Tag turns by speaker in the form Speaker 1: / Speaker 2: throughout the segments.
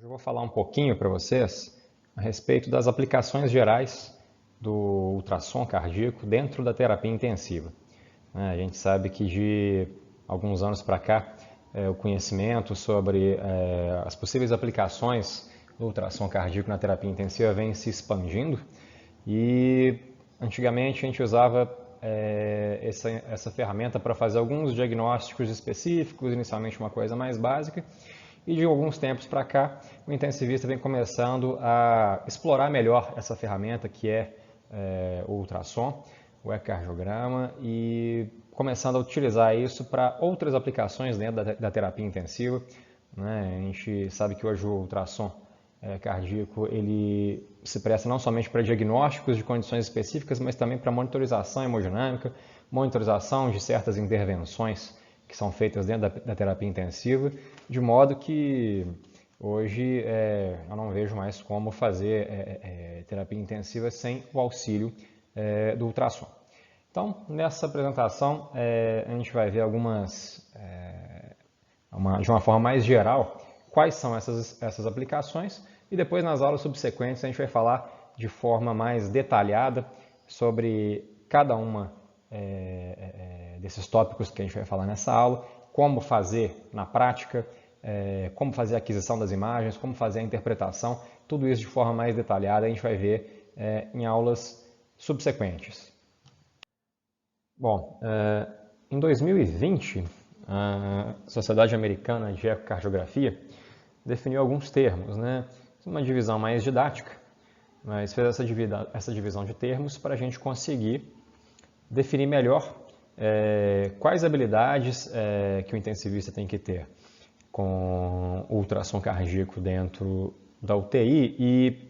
Speaker 1: Eu vou falar um pouquinho para vocês a respeito das aplicações gerais do ultrassom cardíaco dentro da terapia intensiva. A gente sabe que de alguns anos para cá, o conhecimento sobre as possíveis aplicações do ultrassom cardíaco na terapia intensiva vem se expandindo e antigamente a gente usava essa ferramenta para fazer alguns diagnósticos específicos, inicialmente uma coisa mais básica, e de alguns tempos para cá, o intensivista vem começando a explorar melhor essa ferramenta que é o ultrassom, o ecocardiograma, e começando a utilizar isso para outras aplicações dentro da terapia intensiva. A gente sabe que hoje o ultrassom cardíaco ele se presta não somente para diagnósticos de condições específicas, mas também para monitorização hemodinâmica, monitorização de certas intervenções que são feitas dentro da terapia intensiva, de modo que hoje eu não vejo mais como fazer terapia intensiva sem o auxílio do ultrassom. Então, nessa apresentação, a gente vai ver de uma forma mais geral, quais são essas aplicações, e depois nas aulas subsequentes a gente vai falar de forma mais detalhada sobre cada uma desses tópicos que a gente vai falar nessa aula, como fazer na prática, como fazer a aquisição das imagens, como fazer a interpretação, tudo isso de forma mais detalhada a gente vai ver em aulas subsequentes. Bom, em 2020, a Sociedade Americana de Ecocardiografia definiu alguns termos, uma divisão mais didática, mas fez essa divisão de termos para a gente conseguir definir melhor quais habilidades que o intensivista tem que ter com o ultrassom cardíaco dentro da UTI e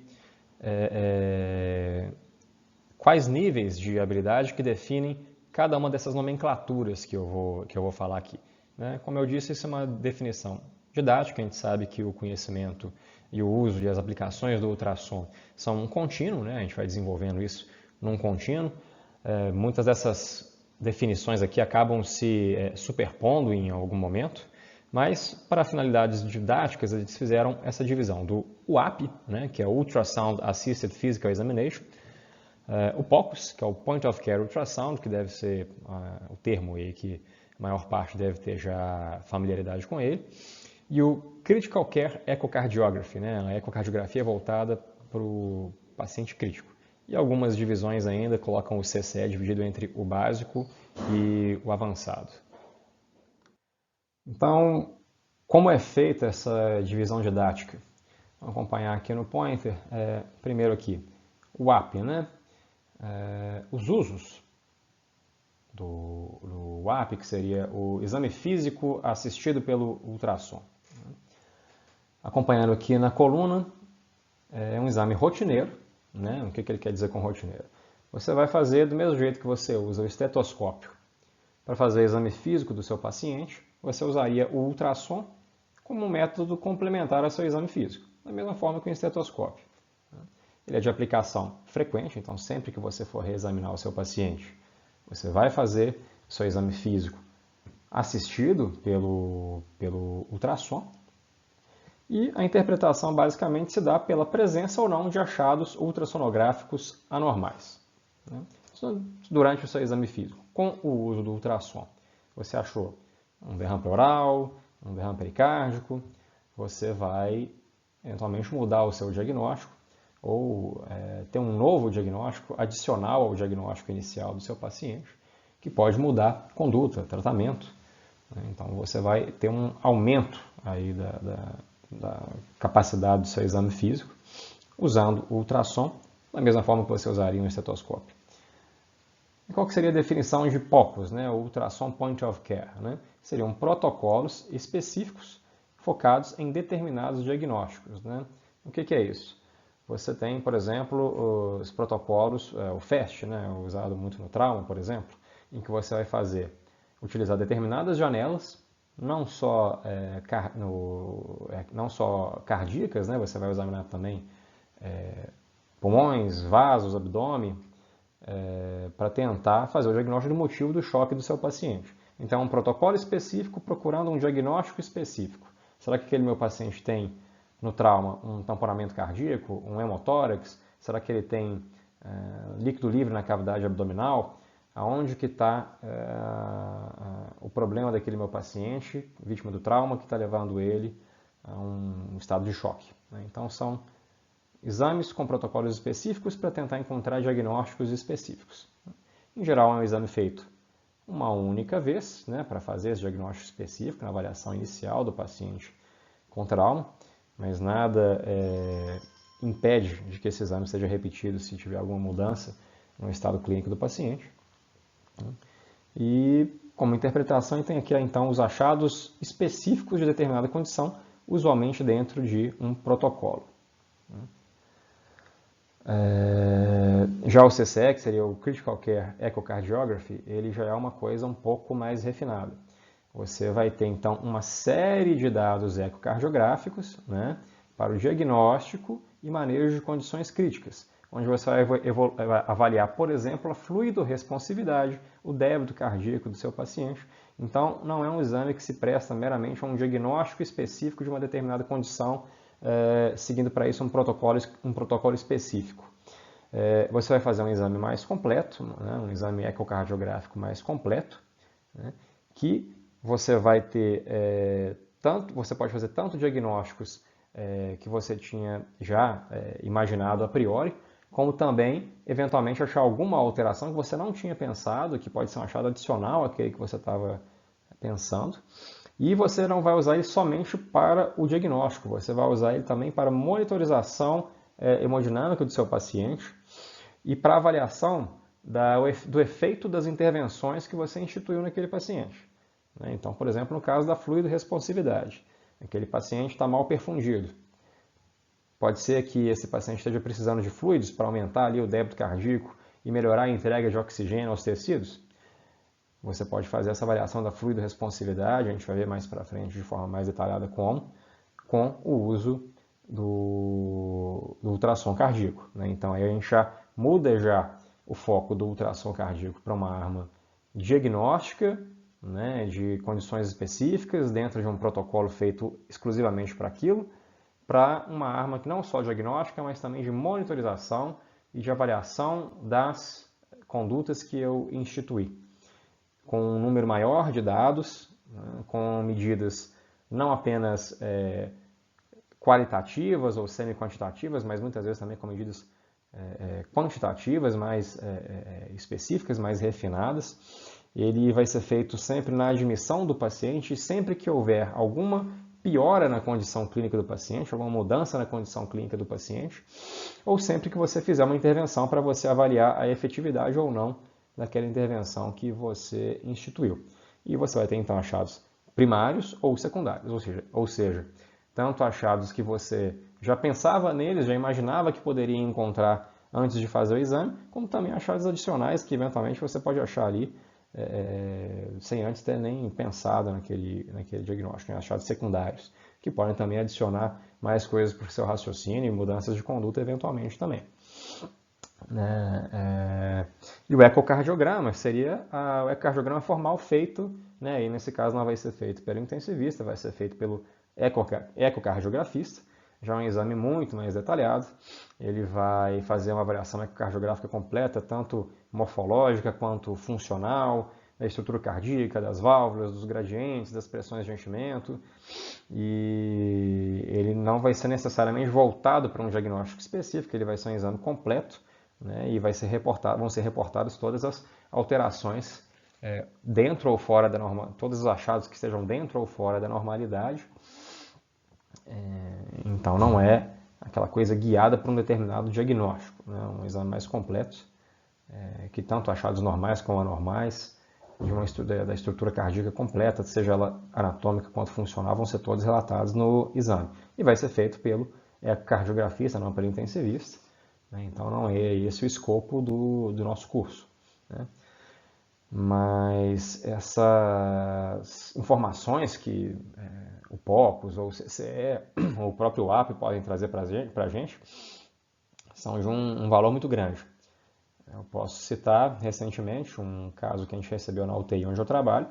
Speaker 1: quais níveis de habilidade que definem cada uma dessas nomenclaturas que eu vou falar aqui. Como eu disse, isso é uma definição didática, a gente sabe que o conhecimento e o uso e as aplicações do ultrassom são um contínuo, a gente vai desenvolvendo isso num contínuo. Muitas dessas definições aqui acabam se superpondo em algum momento, mas para finalidades didáticas eles fizeram essa divisão do UAP, que é o Ultrasound Assisted Physical Examination, o POCUS, que é o Point of Care Ultrasound, que deve ser o termo aí que a maior parte deve ter já familiaridade com ele, e o Critical Care Echocardiography, a ecocardiografia voltada para o paciente crítico. E algumas divisões ainda colocam o CCE dividido entre o básico e o avançado. Então, como é feita essa divisão didática? Vamos acompanhar aqui no pointer. Primeiro aqui, o AP, os usos do AP, que seria o exame físico assistido pelo ultrassom. Acompanhando aqui na coluna, é um exame rotineiro. O que ele quer dizer com rotineiro? Você vai fazer do mesmo jeito que você usa o estetoscópio para fazer o exame físico do seu paciente, você usaria o ultrassom como um método complementar ao seu exame físico, da mesma forma que o estetoscópio. Ele é de aplicação frequente, então sempre que você for reexaminar o seu paciente, você vai fazer o seu exame físico assistido pelo ultrassom. E a interpretação basicamente se dá pela presença ou não de achados ultrassonográficos anormais. Durante o seu exame físico, com o uso do ultrassom, você achou um derrame pleural, um derrame pericárdico, você vai eventualmente mudar o seu diagnóstico ou ter um novo diagnóstico adicional ao diagnóstico inicial do seu paciente, que pode mudar conduta, tratamento. Então você vai ter um aumento aí da capacidade do seu exame físico, usando o ultrassom, da mesma forma que você usaria um estetoscópio. E qual que seria a definição de POCUS, o Ultrassom Point of Care? Seriam protocolos específicos focados em determinados diagnósticos. O que é isso? Você tem, por exemplo, os protocolos, o FAST, usado muito no trauma, por exemplo, em que você vai utilizar determinadas janelas, não só cardíacas, você vai examinar também pulmões, vasos, abdômen, para tentar fazer o diagnóstico do motivo do choque do seu paciente. Então, um protocolo específico procurando um diagnóstico específico. Será que aquele meu paciente tem no trauma um tamponamento cardíaco, um hemotórax? Será que ele tem líquido livre na cavidade abdominal? Aonde que está o problema daquele meu paciente, vítima do trauma, que está levando ele a um estado de choque, né? Então, são exames com protocolos específicos para tentar encontrar diagnósticos específicos. Em geral, é um exame feito uma única vez, né, para fazer esse diagnóstico específico na avaliação inicial do paciente com trauma, mas nada impede de que esse exame seja repetido se tiver alguma mudança no estado clínico do paciente. E como interpretação, tem aqui então os achados específicos de determinada condição, usualmente dentro de um protocolo. Já o CCE, que seria o Critical Care Echocardiography, ele já é uma coisa um pouco mais refinada. Você vai ter então uma série de dados ecocardiográficos, né, para o diagnóstico e manejo de condições críticas, onde você vai avaliar, por exemplo, a fluidorresponsividade, o débito cardíaco do seu paciente. Então, não é um exame que se presta meramente a um diagnóstico específico de uma determinada condição, seguindo para isso um protocolo específico. Você vai fazer um exame mais completo, né, um exame ecocardiográfico mais completo, né, que você vai ter você pode fazer tanto diagnósticos que você tinha já imaginado a priori, como também, eventualmente, achar alguma alteração que você não tinha pensado, que pode ser um achado adicional àquele que você estava pensando. E você não vai usar ele somente para o diagnóstico, você vai usar ele também para monitorização hemodinâmica do seu paciente e para avaliação do efeito das intervenções que você instituiu naquele paciente. Então, por exemplo, no caso da fluidorresponsividade, aquele paciente está mal perfundido. Pode ser que esse paciente esteja precisando de fluidos para aumentar ali o débito cardíaco e melhorar a entrega de oxigênio aos tecidos. Você pode fazer essa avaliação da fluidorresponsividade, a gente vai ver mais para frente de forma mais detalhada com o uso do ultrassom cardíaco, né? Então aí a gente já muda o foco do ultrassom cardíaco para uma arma diagnóstica, né, de condições específicas dentro de um protocolo feito exclusivamente para aquilo, para uma arma que não só diagnóstica, mas também de monitorização e de avaliação das condutas que eu instituí, com um número maior de dados, né, com medidas não apenas qualitativas ou semi-quantitativas, mas muitas vezes também com medidas quantitativas, mais específicas, mais refinadas. Ele vai ser feito sempre na admissão do paciente, e sempre que houver alguma piora na condição clínica do paciente, alguma mudança na condição clínica do paciente, ou sempre que você fizer uma intervenção para você avaliar a efetividade ou não daquela intervenção que você instituiu. E você vai ter então achados primários ou secundários, ou seja, tanto achados que você já pensava neles, já imaginava que poderia encontrar antes de fazer o exame, como também achados adicionais que eventualmente você pode achar ali sem antes ter nem pensado naquele diagnóstico, né? Achados secundários, que podem também adicionar mais coisas para o seu raciocínio e mudanças de conduta eventualmente também. E o ecocardiograma seria o ecocardiograma formal feito, né, e nesse caso não vai ser feito pelo intensivista, vai ser feito pelo ecocardiografista. Já é um exame muito mais detalhado. Ele vai fazer uma avaliação ecocardiográfica completa, tanto morfológica quanto funcional, da estrutura cardíaca, das válvulas, dos gradientes, das pressões de enchimento. E ele não vai ser necessariamente voltado para um diagnóstico específico, ele vai ser um exame completo, né, e vão ser reportadas todas as alterações dentro ou fora da normalidade, todos os achados que estejam dentro ou fora da normalidade. Então não é aquela coisa guiada por um determinado diagnóstico, né? Um exame mais completo, que tanto achados normais como anormais, da estrutura cardíaca completa, seja ela anatômica quanto funcional, vão ser todos relatados no exame. E vai ser feito pelo ecocardiografista, não pelo intensivista, né? Então não é esse o escopo do nosso curso, né? Mas essas informações que o POCUS ou o CCE ou o próprio AP podem trazer para a gente são de um valor muito grande. Eu posso citar recentemente um caso que a gente recebeu na UTI onde eu trabalho.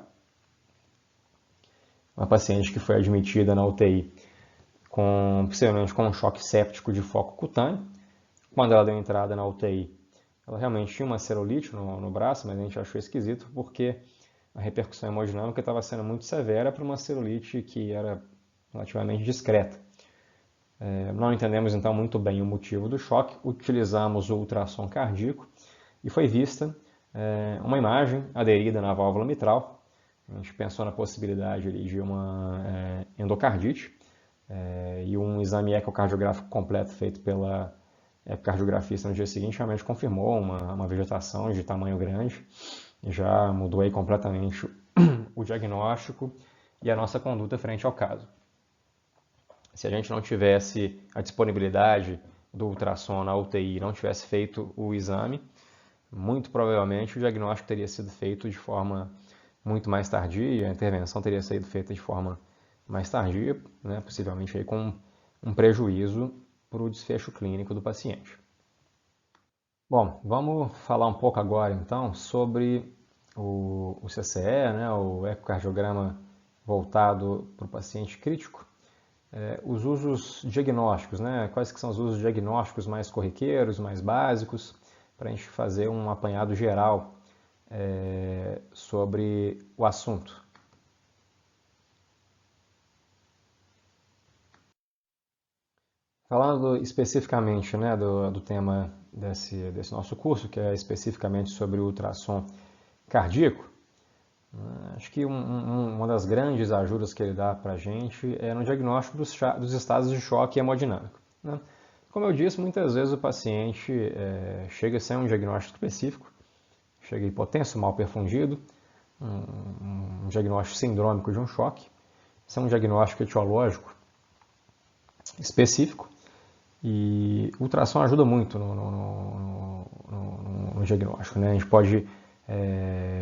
Speaker 1: Uma paciente que foi admitida na UTI possivelmente com um choque séptico de foco cutâneo. Quando ela deu entrada na UTI, ela realmente tinha uma celulite no braço, mas a gente achou esquisito porque a repercussão hemodinâmica estava sendo muito severa para uma celulite que era relativamente discreta. Não entendemos então muito bem o motivo do choque, utilizamos o ultrassom cardíaco e foi vista uma imagem aderida na válvula mitral. A gente pensou na possibilidade ali de uma endocardite e um exame ecocardiográfico completo feito pela ecocardiografista no dia seguinte realmente confirmou uma vegetação de tamanho grande e já mudou aí completamente o diagnóstico e a nossa conduta frente ao caso. Se a gente não tivesse a disponibilidade do ultrassom na UTI e não tivesse feito o exame, muito provavelmente o diagnóstico teria sido feito de forma muito mais tardia, a intervenção teria sido feita de forma mais tardia, né, possivelmente aí com um prejuízo para o desfecho clínico do paciente. Bom, vamos falar um pouco agora então sobre o CCE, né, o ecocardiograma voltado para o paciente crítico. Os usos diagnósticos, né? Quais que são os usos diagnósticos mais corriqueiros, mais básicos, para a gente fazer um apanhado geral sobre o assunto. Falando especificamente, né, do tema desse nosso curso, que é especificamente sobre o ultrassom cardíaco, acho que uma das grandes ajudas que ele dá para a gente é no diagnóstico dos estados de choque hemodinâmico, né? Como eu disse, muitas vezes o paciente chega sem um diagnóstico específico, chega hipotenso, mal perfundido, um diagnóstico sindrômico de um choque, sem um diagnóstico etiológico específico, e o ultrassom ajuda muito no diagnóstico, né? A gente pode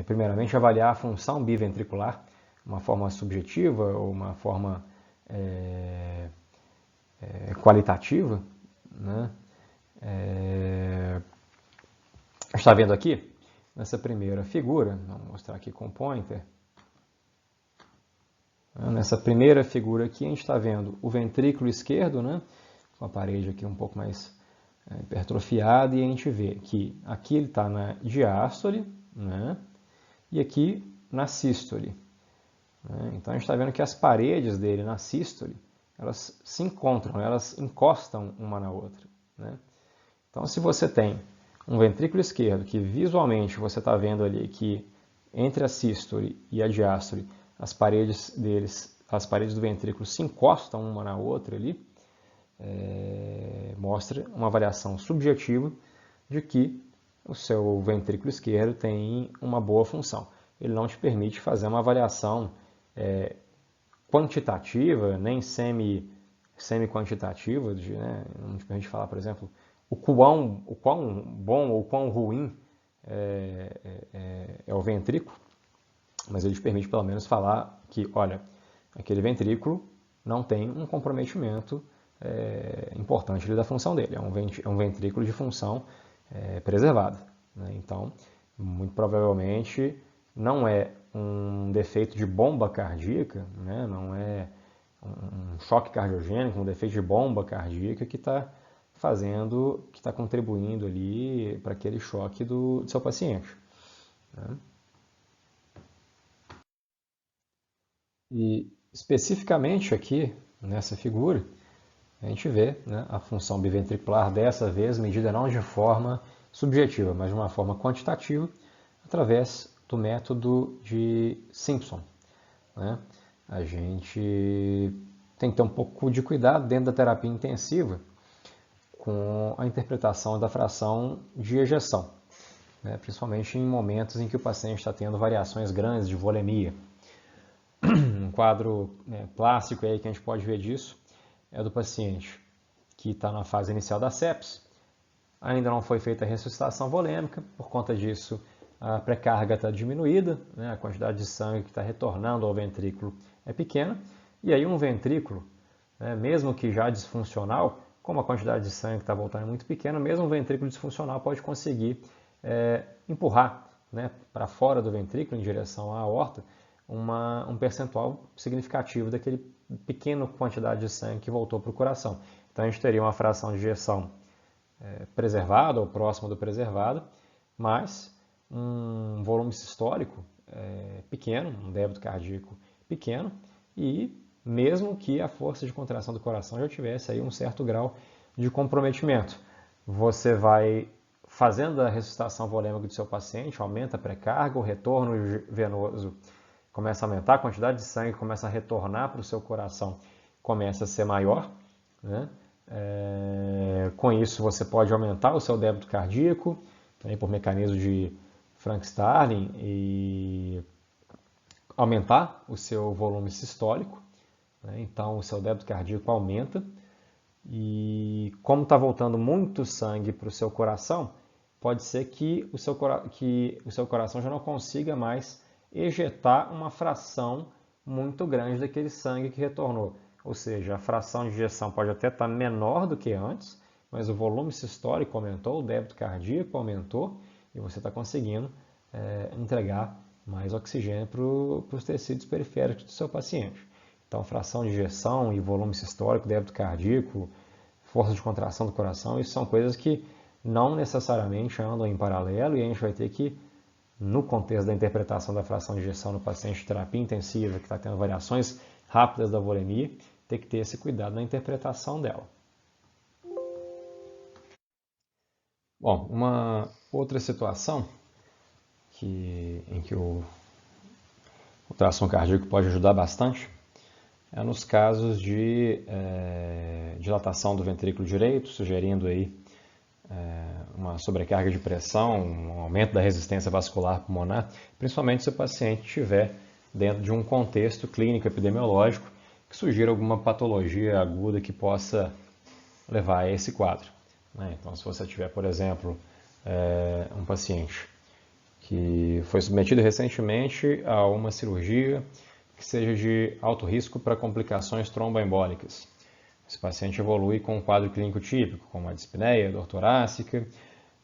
Speaker 1: primeiramente avaliar a função biventricular, uma forma subjetiva ou uma forma qualitativa, né? Está vendo aqui, nessa primeira figura, vou mostrar aqui com o pointer. Nessa primeira figura aqui a gente está vendo o ventrículo esquerdo, né? Com a parede aqui um pouco mais hipertrofiada, e a gente vê que aqui ele está na diástole, né? E aqui na sístole. Né? Então a gente está vendo que as paredes dele na sístole, elas se encontram, elas encostam uma na outra. Né? Então se você tem um ventrículo esquerdo que visualmente você está vendo ali que entre a sístole e a diástole as paredes do ventrículo se encostam uma na outra ali, mostra uma avaliação subjetiva de que o seu ventrículo esquerdo tem uma boa função. Ele não te permite fazer uma avaliação quantitativa, nem semi-quantitativa, né? Não te permite falar, por exemplo, o quão bom ou quão ruim é o ventrículo, mas ele te permite pelo menos falar que, olha, aquele ventrículo não tem um comprometimento importante da função dele, é um ventrículo de função preservada. Né? Então, muito provavelmente não é um defeito de bomba cardíaca, né? Não é um choque cardiogênico, um defeito de bomba cardíaca que está contribuindo ali para aquele choque do seu paciente. Né? E especificamente aqui nessa figura, a gente vê, né, a função biventricular dessa vez medida não de forma subjetiva, mas de uma forma quantitativa, através do método de Simpson. Né? A gente tem que ter um pouco de cuidado dentro da terapia intensiva com a interpretação da fração de ejeção, né? Principalmente em momentos em que o paciente está tendo variações grandes de volemia. Um quadro clássico aí que a gente pode ver disso é do paciente que está na fase inicial da sepse, ainda não foi feita a ressuscitação volêmica, por conta disso a pré-carga está diminuída, né? A quantidade de sangue que está retornando ao ventrículo é pequena, e aí um ventrículo, né, mesmo que já disfuncional, como a quantidade de sangue que está voltando é muito pequena, mesmo um ventrículo disfuncional pode conseguir empurrar, né, para fora do ventrículo, em direção à aorta, um percentual significativo daquele pequena quantidade de sangue que voltou para o coração. Então a gente teria uma fração de ejeção preservada ou próxima do preservado, mas um volume sistólico pequeno, um débito cardíaco pequeno, e mesmo que a força de contração do coração já tivesse aí um certo grau de comprometimento. Você vai fazendo a ressuscitação volêmica do seu paciente, aumenta a pré-carga, o retorno venoso começa a aumentar, a quantidade de sangue começa a retornar para o seu coração, começa a ser maior, né? Com isso você pode aumentar o seu débito cardíaco, também por mecanismo de Frank-Starling, e aumentar o seu volume sistólico, né? Então o seu débito cardíaco aumenta, e como está voltando muito sangue para o seu coração, pode ser que o seu coração já não consiga mais ejetar uma fração muito grande daquele sangue que retornou. Ou seja, a fração de ejeção pode até estar menor do que antes, mas o volume sistólico aumentou, o débito cardíaco aumentou, e você está conseguindo entregar mais oxigênio para os tecidos periféricos do seu paciente. Então, fração de ejeção e volume sistólico, débito cardíaco, força de contração do coração, isso são coisas que não necessariamente andam em paralelo, e a gente vai ter que, no contexto da interpretação da fração de ejeção no paciente de terapia intensiva, que está tendo variações rápidas da volemia, ter que ter esse cuidado na interpretação dela. Bom, uma outra situação em que o ultrassom cardíaco pode ajudar bastante é nos casos de dilatação do ventrículo direito, sugerindo aí uma sobrecarga de pressão, um aumento da resistência vascular pulmonar, principalmente se o paciente estiver dentro de um contexto clínico epidemiológico que sugira alguma patologia aguda que possa levar a esse quadro. Então, se você tiver, por exemplo, um paciente que foi submetido recentemente a uma cirurgia que seja de alto risco para complicações tromboembólicas. Esse paciente evolui com um quadro clínico típico, como uma dispneia, dor torácica,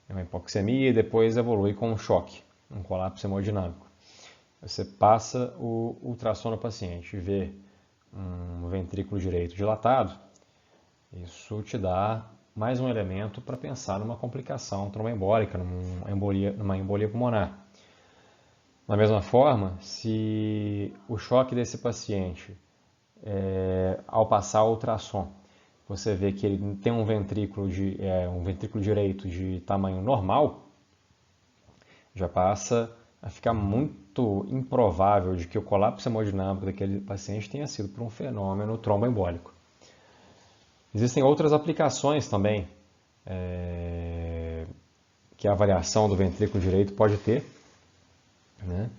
Speaker 1: uma hipoxemia, e depois evolui com um choque, um colapso hemodinâmico. Você passa o ultrassom no paciente e vê um ventrículo direito dilatado, isso te dá mais um elemento para pensar numa complicação tromboembólica, numa embolia pulmonar. Da mesma forma, se o choque desse paciente, ao passar o ultrassom, você vê que ele tem um ventrículo direito de tamanho normal, já passa a ficar muito improvável de que o colapso hemodinâmico daquele paciente tenha sido por um fenômeno tromboembólico. Existem outras aplicações também que a avaliação do ventrículo direito pode ter, né?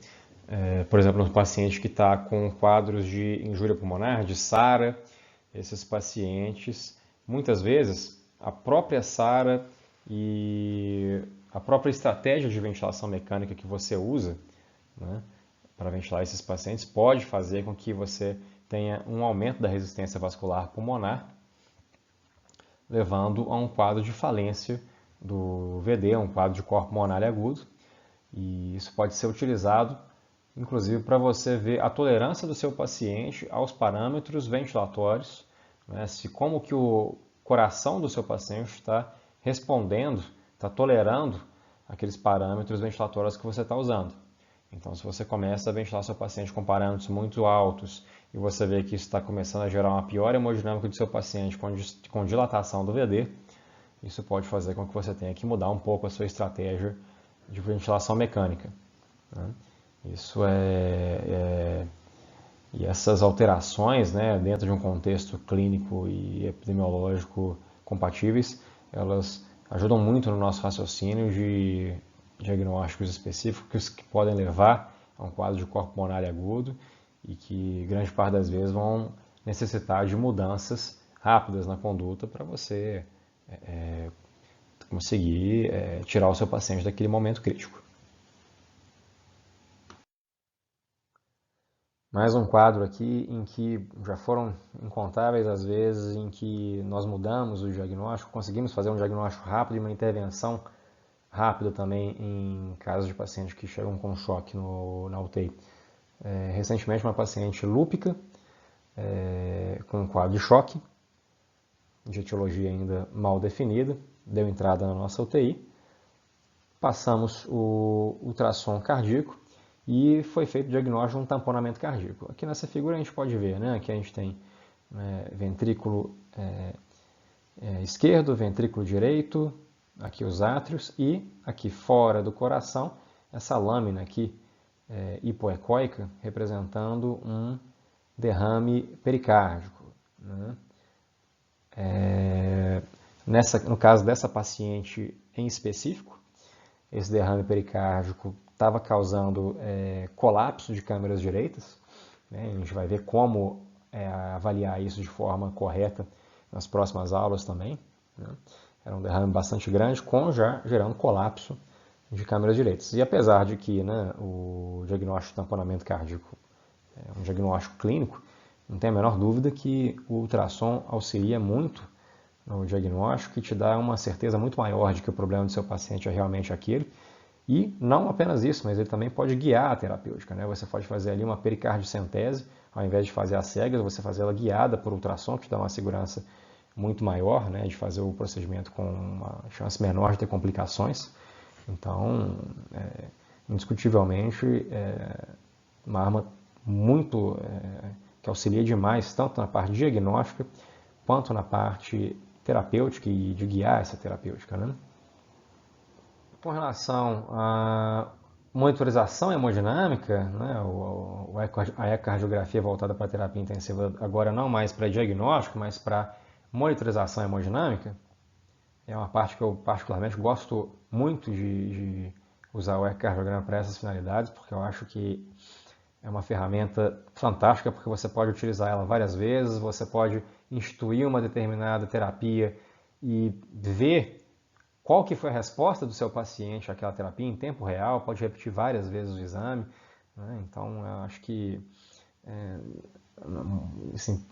Speaker 1: Por exemplo, no paciente que está com quadros de injúria pulmonar, de SARA, esses pacientes, muitas vezes, a própria SARA e a própria estratégia de ventilação mecânica que você usa, né, para ventilar esses pacientes pode fazer com que você tenha um aumento da resistência vascular pulmonar, levando a um quadro de falência do VD, um quadro de corpo pulmonar agudo. E isso pode ser utilizado, inclusive, para você ver a tolerância do seu paciente aos parâmetros ventilatórios, né? Como que o coração do seu paciente está respondendo, está tolerando aqueles parâmetros ventilatórios que você está usando. Então, se você começa a ventilar seu paciente com parâmetros muito altos e você vê que isso está começando a gerar uma pior hemodinâmica do seu paciente com dilatação do VD, isso pode fazer com que você tenha que mudar um pouco a sua estratégia de ventilação mecânica, né? E essas alterações, né, dentro de um contexto clínico e epidemiológico compatíveis, elas ajudam muito no nosso raciocínio de diagnósticos específicos que podem levar a um quadro de corpo pulmonar agudo e que grande parte das vezes vão necessitar de mudanças rápidas na conduta para você conseguir tirar o seu paciente daquele momento crítico. Mais um quadro aqui em que já foram incontáveis as vezes em que nós mudamos o diagnóstico, conseguimos fazer um diagnóstico rápido e uma intervenção rápida também em casos de pacientes que chegam com choque na UTI. recentemente uma paciente lúpica, com um quadro de choque, de etiologia ainda mal definida, deu entrada na nossa UTI, passamos o ultrassom cardíaco e foi feito o diagnóstico de um tamponamento cardíaco. Aqui nessa figura a gente pode ver, né, que a gente tem ventrículo esquerdo, ventrículo direito, aqui os átrios e aqui fora do coração, essa lâmina aqui hipoecóica representando um derrame pericárdico. Né? No caso dessa paciente em específico, esse derrame pericárdico estava causando colapso de câmeras direitas. Né? A gente vai ver como avaliar isso de forma correta nas próximas aulas também. Né? Era um derrame bastante grande, já gerando colapso de câmeras direitas. E apesar de que, né, o diagnóstico de tamponamento cardíaco é um diagnóstico clínico, não tem a menor dúvida que o ultrassom auxilia muito no diagnóstico e te dá uma certeza muito maior de que o problema do seu paciente é realmente aquele. E não apenas isso, mas ele também pode guiar a terapêutica. Né? Você pode fazer ali uma pericardiocentese, ao invés de fazer às cegas, você fazer ela guiada por ultrassom, que te dá uma segurança muito maior, né, de fazer o procedimento com uma chance menor de ter complicações. Então, indiscutivelmente, uma arma muito que auxilia demais, tanto na parte diagnóstica, quanto na parte terapêutica e de guiar essa terapêutica. Né? Com relação à monitorização hemodinâmica, né, a ecocardiografia voltada para a terapia intensiva, agora não mais para diagnóstico, mas para monitorização hemodinâmica, é uma parte que eu particularmente gosto muito de usar o ecocardiograma para essas finalidades, porque eu acho que é uma ferramenta fantástica, porque você pode utilizar ela várias vezes, você pode instituir uma determinada terapia e ver qual que foi a resposta do seu paciente àquela terapia em tempo real, pode repetir várias vezes o exame. Né? Então, eu acho que assim,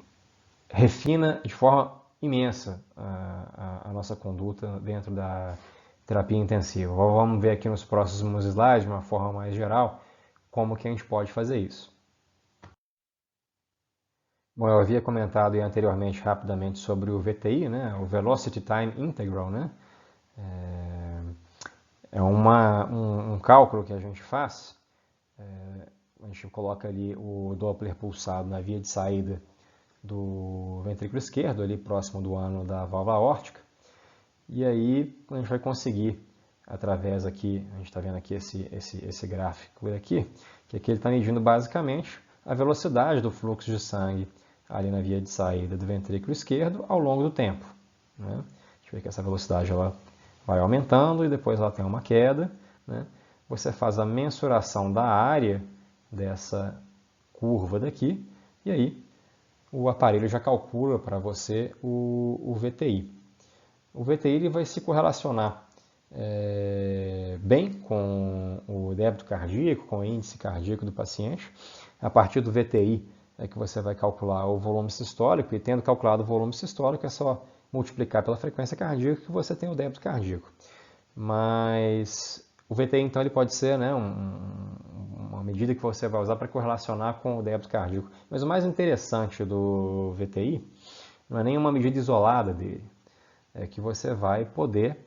Speaker 1: refina de forma imensa a nossa conduta dentro da terapia intensiva. Vamos ver aqui nos próximos slides, de uma forma mais geral, como que a gente pode fazer isso. Bom, eu havia comentado anteriormente rapidamente sobre o VTI, né? O Velocity Time Integral, né? É um cálculo que a gente faz, a gente coloca ali o Doppler pulsado na via de saída do ventrículo esquerdo, ali próximo do ânus da válvula aórtica, e aí a gente vai conseguir, através aqui, a gente está vendo aqui esse gráfico aqui, que aqui ele está medindo basicamente a velocidade do fluxo de sangue ali na via de saída do ventrículo esquerdo ao longo do tempo. Né? A gente vê que essa velocidade ela vai aumentando e depois ela tem uma queda. Né? Você faz a mensuração da área dessa curva daqui e aí o aparelho já calcula para você o VTI. O VTI ele vai se correlacionar bem com o débito cardíaco, com o índice cardíaco do paciente. A partir do VTI é que você vai calcular o volume sistólico, e tendo calculado o volume sistólico é só multiplicar pela frequência cardíaca que você tem o débito cardíaco. Mas o VTI então ele pode ser, né, uma medida que você vai usar para correlacionar com o débito cardíaco. Mas o mais interessante do VTI não é nenhuma medida isolada dele, é que você vai poder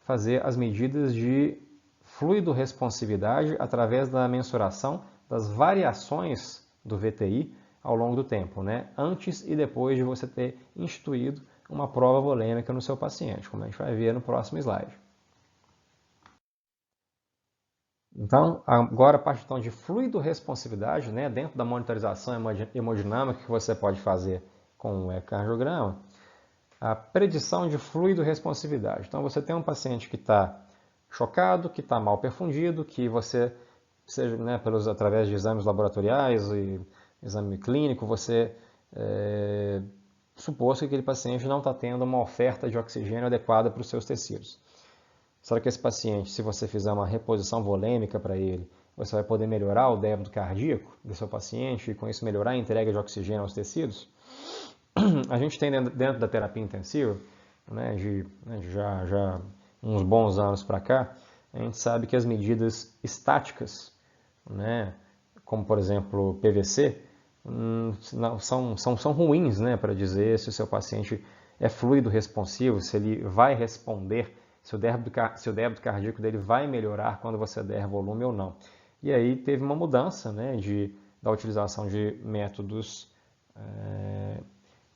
Speaker 1: fazer as medidas de fluido-responsividade através da mensuração das variações do VTI ao longo do tempo, né? Antes e depois de você ter instituído uma prova volêmica no seu paciente, como a gente vai ver no próximo slide. Então, agora a parte então, de fluido-responsividade, né? Dentro da monitorização hemodinâmica que você pode fazer com o ecocardiograma, a predição de fluido-responsividade. Então, você tem um paciente que está chocado, que está mal perfundido, que você, seja né, através de exames laboratoriais e exame clínico, você supôs que aquele paciente não está tendo uma oferta de oxigênio adequada para os seus tecidos. Será que esse paciente, se você fizer uma reposição volêmica para ele, você vai poder melhorar o débito cardíaco do seu paciente e com isso melhorar a entrega de oxigênio aos tecidos? A gente tem dentro da terapia intensiva, né, já uns bons anos para cá, a gente sabe que as medidas estáticas, né, como por exemplo PVC, são ruins, né, para dizer se o seu paciente é fluido responsivo, se ele vai responder, se o débito cardíaco dele vai melhorar quando você der volume ou não. E aí teve uma mudança, né, da utilização de métodos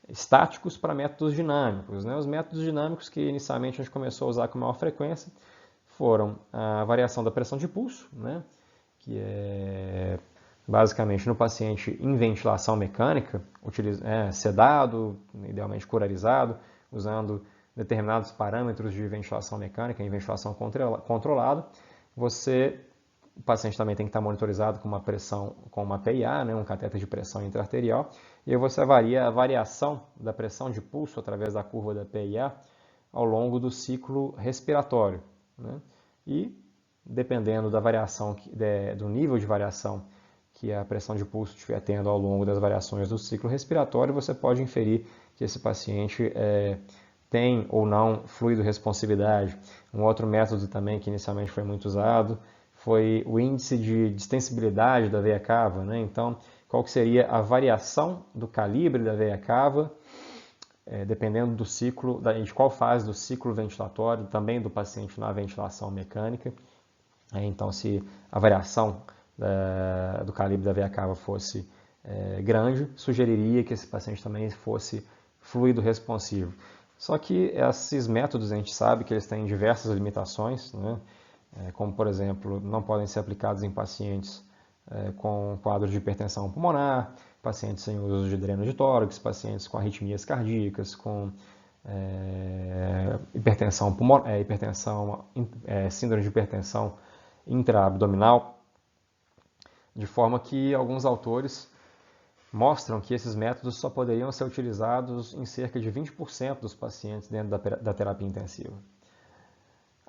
Speaker 1: estáticos para métodos dinâmicos, né? Os métodos dinâmicos que inicialmente a gente começou a usar com maior frequência foram a variação da pressão de pulso, né? Que é basicamente no paciente em ventilação mecânica, sedado, idealmente curarizado, usando determinados parâmetros de ventilação mecânica, em ventilação controlada. O paciente também tem que estar monitorizado com uma pressão, com uma PIA, né, um cateter de pressão intra-arterial, e aí você avalia a variação da pressão de pulso através da curva da PIA ao longo do ciclo respiratório, né? E dependendo da variação, do nível de variação que a pressão de pulso estiver tendo ao longo das variações do ciclo respiratório, você pode inferir que esse paciente tem ou não fluido responsividade. Um outro método também que inicialmente foi muito usado foi o índice de distensibilidade da veia cava, né? Então, qual que seria a variação do calibre da veia cava, dependendo do ciclo, de qual fase do ciclo ventilatório, também do paciente na ventilação mecânica. Então, se a variação do calibre da veia cava fosse grande, sugeriria que esse paciente também fosse fluido responsivo. Só que esses métodos a gente sabe que eles têm diversas limitações, né? Como, por exemplo, não podem ser aplicados em pacientes com quadro de hipertensão pulmonar, pacientes sem uso de dreno de tórax, pacientes com arritmias cardíacas, com síndrome de hipertensão intraabdominal, de forma que alguns autores mostram que esses métodos só poderiam ser utilizados em cerca de 20% dos pacientes dentro da terapia intensiva.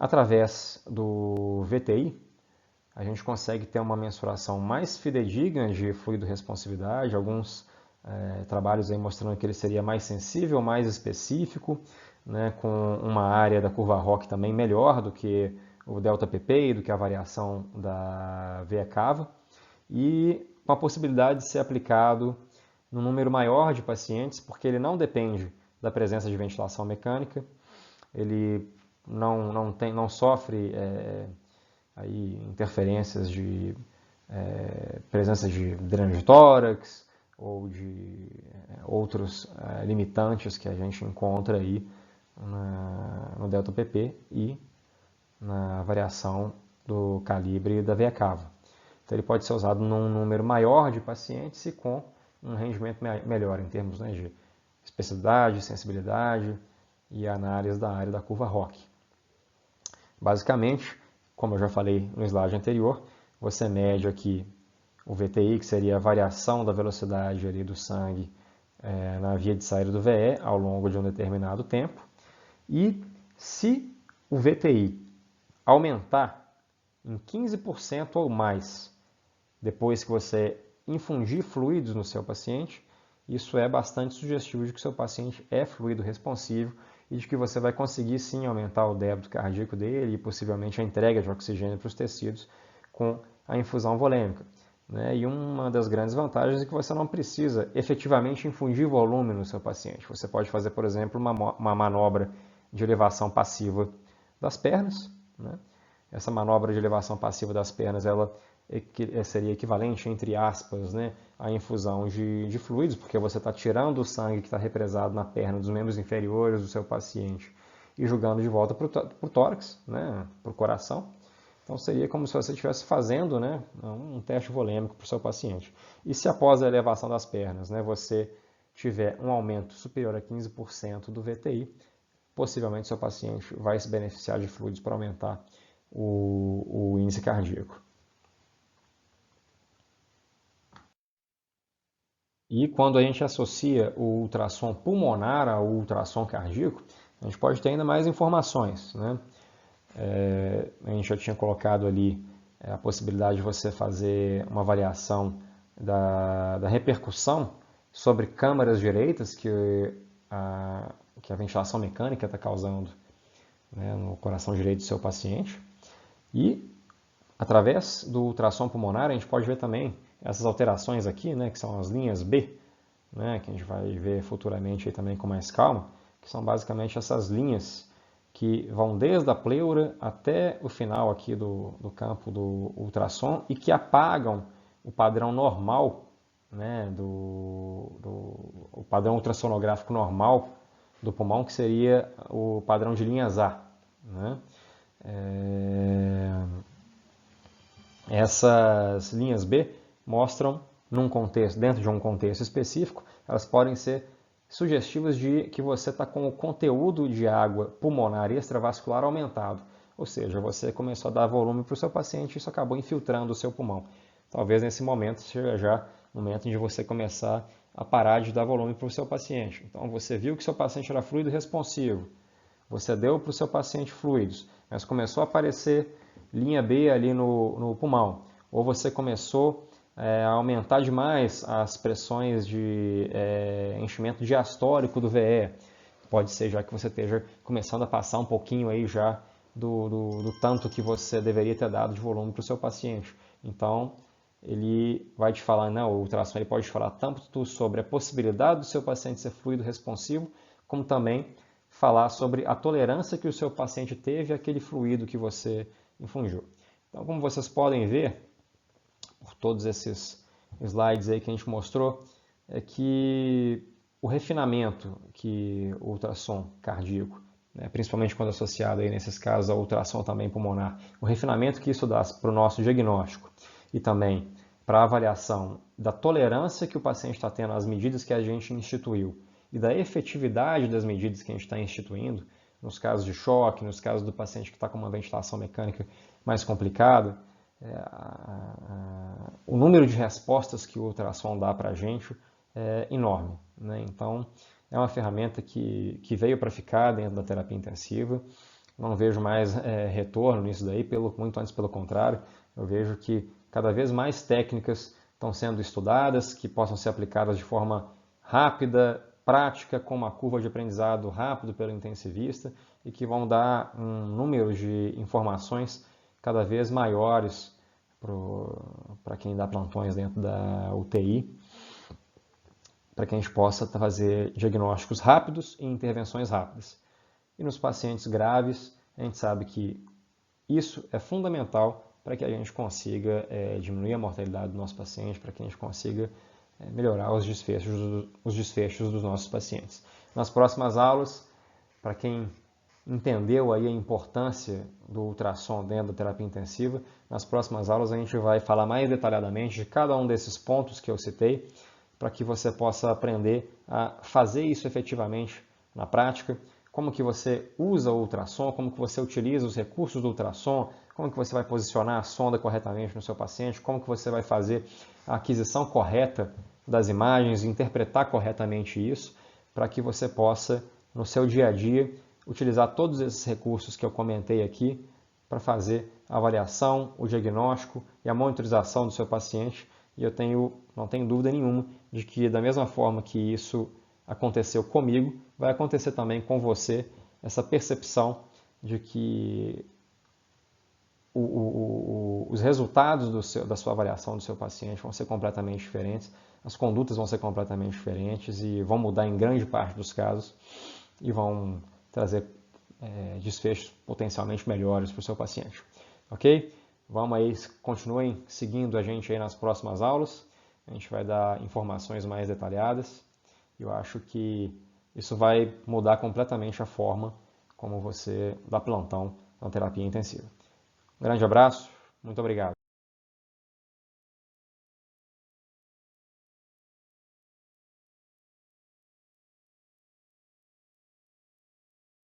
Speaker 1: Através do VTI, a gente consegue ter uma mensuração mais fidedigna de fluido responsividade, alguns trabalhos aí mostrando que ele seria mais sensível, mais específico, né, com uma área da curva ROC também melhor do que o delta-PP e do que a variação da veia cava, e com a possibilidade de ser aplicado num número maior de pacientes, porque ele não depende da presença de ventilação mecânica, ele não sofre aí interferências de presença de dreno de tórax ou de outros limitantes que a gente encontra aí no delta-PP e na variação do calibre da veia cava. Então ele pode ser usado num número maior de pacientes e com um rendimento melhor em termos, né, de especificidade, sensibilidade e análise da área da curva ROC. Basicamente, como eu já falei no slide anterior, você mede aqui o VTI, que seria a variação da velocidade ali do sangue na via de saída do VE ao longo de um determinado tempo. E se o VTI aumentar em 15% ou mais depois que você infundir fluidos no seu paciente, isso é bastante sugestivo de que o seu paciente é fluido responsivo e de que você vai conseguir sim aumentar o débito cardíaco dele e possivelmente a entrega de oxigênio para os tecidos com a infusão volêmica, né? E uma das grandes vantagens é que você não precisa efetivamente infundir volume no seu paciente. Você pode fazer, por exemplo, uma manobra de elevação passiva das pernas, né? Essa manobra de elevação passiva das pernas, ela seria equivalente, entre aspas, né, à infusão de fluidos, porque você está tirando o sangue que está represado na perna dos membros inferiores do seu paciente e jogando de volta para o tórax, né, para o coração. Então seria como se você estivesse fazendo, né, um teste volêmico para o seu paciente. E se após a elevação das pernas, né, você tiver um aumento superior a 15% do VTI, possivelmente seu paciente vai se beneficiar de fluidos para aumentar o índice cardíaco. E quando a gente associa o ultrassom pulmonar ao ultrassom cardíaco, a gente pode ter ainda mais informações, né? A gente já tinha colocado ali a possibilidade de você fazer uma avaliação da repercussão sobre câmaras direitas que a ventilação mecânica está causando, né, no coração direito do seu paciente. E Através do ultrassom pulmonar, a gente pode ver também essas alterações aqui, né, que são as linhas B, né, que a gente vai ver futuramente aí também com mais calma, que são basicamente essas linhas que vão desde a pleura até o final aqui do campo do ultrassom e que apagam o padrão normal, né, o padrão ultrassonográfico normal do pulmão, que seria o padrão de linhas A. Né? Essas linhas B mostram, dentro de um contexto específico, elas podem ser sugestivas de que você está com o conteúdo de água pulmonar e extravascular aumentado. Ou seja, você começou a dar volume para o seu paciente e isso acabou infiltrando o seu pulmão. Talvez nesse momento seja já o momento de você começar a parar de dar volume para o seu paciente. Então, você viu que seu paciente era fluido responsivo, você deu para o seu paciente fluidos, mas começou a aparecer linha B ali no pulmão, ou você começou a aumentar demais as pressões de enchimento diastólico do VE. Pode ser já que você esteja começando a passar um pouquinho aí já do tanto que você deveria ter dado de volume para o seu paciente. Então, ele vai te falar, não, o ultrassom ele pode te falar tanto sobre a possibilidade do seu paciente ser fluido responsivo, como também falar sobre a tolerância que o seu paciente teve àquele fluido que você infundiu. Então, como vocês podem ver, por todos esses slides aí que a gente mostrou, é que o refinamento que o ultrassom cardíaco, né, principalmente quando associado aí nesses casos ao ultrassom também pulmonar, o refinamento que isso dá para o nosso diagnóstico e também para a avaliação da tolerância que o paciente está tendo às medidas que a gente instituiu e da efetividade das medidas que a gente está instituindo, nos casos de choque, nos casos do paciente que está com uma ventilação mecânica mais complicada, o número de respostas que o ultrassom dá para a gente é enorme. Né? Então, é uma ferramenta que veio para ficar dentro da terapia intensiva. Não vejo mais retorno nisso daí, muito antes pelo contrário. Eu vejo que cada vez mais técnicas estão sendo estudadas, que possam ser aplicadas de forma rápida, prática, com uma curva de aprendizado rápido pelo intensivista e que vão dar um número de informações cada vez maiores para quem dá plantões dentro da UTI, para que a gente possa fazer diagnósticos rápidos e intervenções rápidas. E nos pacientes graves, a gente sabe que isso é fundamental para que a gente consiga diminuir a mortalidade do nosso paciente, para que a gente consiga melhorar os desfechos dos nossos pacientes. Nas próximas aulas, para quem entendeu aí a importância do ultrassom dentro da terapia intensiva, nas próximas aulas a gente vai falar mais detalhadamente de cada um desses pontos que eu citei, para que você possa aprender a fazer isso efetivamente na prática, como que você usa o ultrassom, como que você utiliza os recursos do ultrassom, como que você vai posicionar a sonda corretamente no seu paciente, como que você vai fazer a aquisição correta das imagens, interpretar corretamente isso, para que você possa, no seu dia a dia, utilizar todos esses recursos que eu comentei aqui para fazer a avaliação, o diagnóstico e a monitorização do seu paciente. E eu não tenho dúvida nenhuma de que, da mesma forma que isso aconteceu comigo, vai acontecer também com você, essa percepção de que os resultados da sua avaliação do seu paciente vão ser completamente diferentes, as condutas vão ser completamente diferentes e vão mudar em grande parte dos casos e vão trazer desfechos potencialmente melhores para o seu paciente. Ok? Vamos aí, continuem seguindo a gente aí nas próximas aulas. A gente vai dar informações mais detalhadas. Eu acho que isso vai mudar completamente a forma como você dá plantão na terapia intensiva. Um grande abraço, muito obrigado.